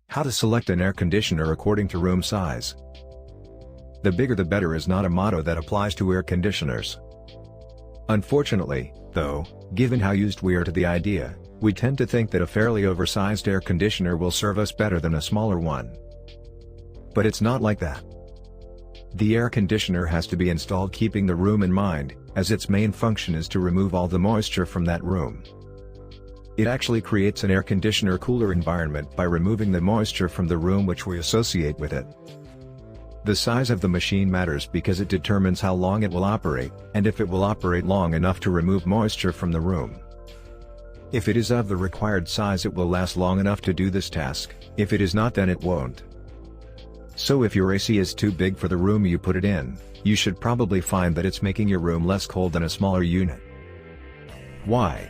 How to select an air conditioner according to room size. The bigger the better is not a motto that applies to air conditioners. Unfortunately, though, given how used we are to the idea, we tend to think that a fairly oversized air conditioner will serve us better than a smaller one. But it's not like that. The air conditioner has to be installed keeping the room in mind, as its main function is to remove all the moisture from that room. It actually creates an air conditioner cooler environment by removing the moisture from the room which we associate with it. The size of the machine matters because it determines how long it will operate, and if it will operate long enough to remove moisture from the room. If it is of the required size, it will last long enough to do this task. If it is not, then it won't. So if your AC is too big for the room you put it in, you should probably find that it's making your room less cold than a smaller unit. Why?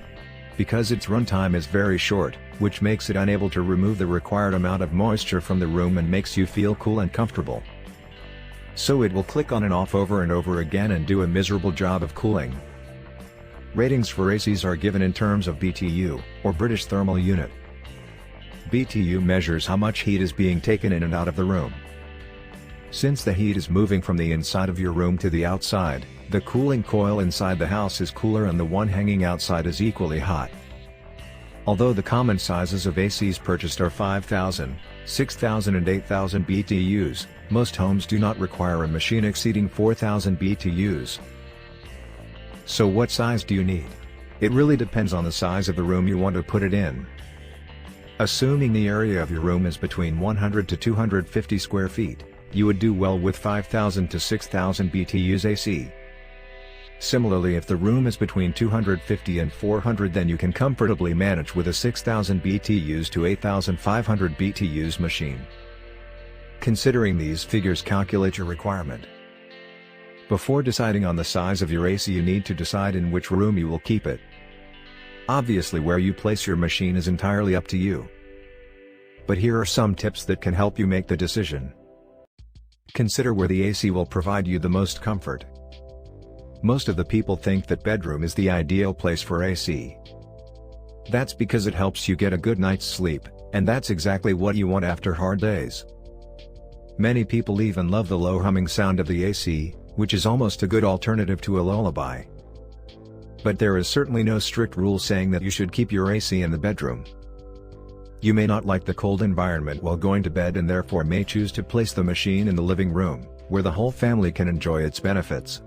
Because its runtime is very short, which makes it unable to remove the required amount of moisture from the room and makes you feel cool and comfortable. So it will click on and off over and over again and do a miserable job of cooling. Ratings for ACs are given in terms of BTU, or British Thermal Unit. BTU measures how much heat is being taken in and out of the room. Since the heat is moving from the inside of your room to the outside, the cooling coil inside the house is cooler and the one hanging outside is equally hot. Although the common sizes of ACs purchased are 5,000, 6,000 and 8,000 BTUs, most homes do not require a machine exceeding 4,000 BTUs. So what size do you need? It really depends on the size of the room you want to put it in. Assuming the area of your room is between 100 to 250 square feet, you would do well with 5,000 to 6,000 BTUs AC. Similarly, if the room is between 250 and 400, then you can comfortably manage with a 6,000 BTUs to 8,500 BTUs machine. Considering these figures, calculate your requirement. Before deciding on the size of your AC, you need to decide in which room you will keep it. Obviously, where you place your machine is entirely up to you. But here are some tips that can help you make the decision. Consider where the AC will provide you the most comfort. Most of the people think that bedroom is the ideal place for AC. That's because it helps you get a good night's sleep, and that's exactly what you want after hard days. Many people even love the low humming sound of the AC, which is almost a good alternative to a lullaby. But there is certainly no strict rule saying that you should keep your AC in the bedroom. You may not like the cold environment while going to bed and therefore may choose to place the machine in the living room, where the whole family can enjoy its benefits.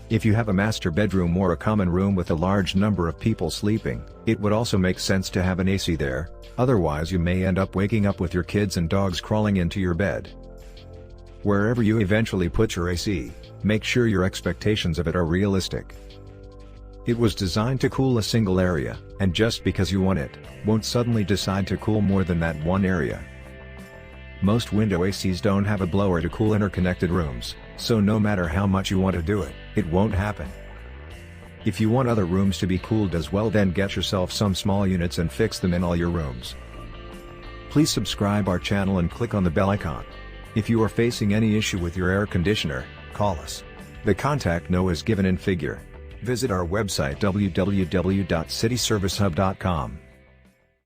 If you have a master bedroom or a common room with a large number of people sleeping, it would also make sense to have an AC there, otherwise you may end up waking up with your kids and dogs crawling into your bed. Wherever you eventually put your AC, make sure your expectations of it are realistic. It was designed to cool a single area, and just because you want it, won't suddenly decide to cool more than that one area. Most window ACs don't have a blower to cool interconnected rooms, so no matter how much you want to do it, it won't happen. If you want other rooms to be cooled as well, then get yourself some small units and fix them in all your rooms. Please subscribe our channel and click on the bell icon. If you are facing any issue with your air conditioner, call us. The contact now is given in figure. Visit our website www.cityservicehub.com.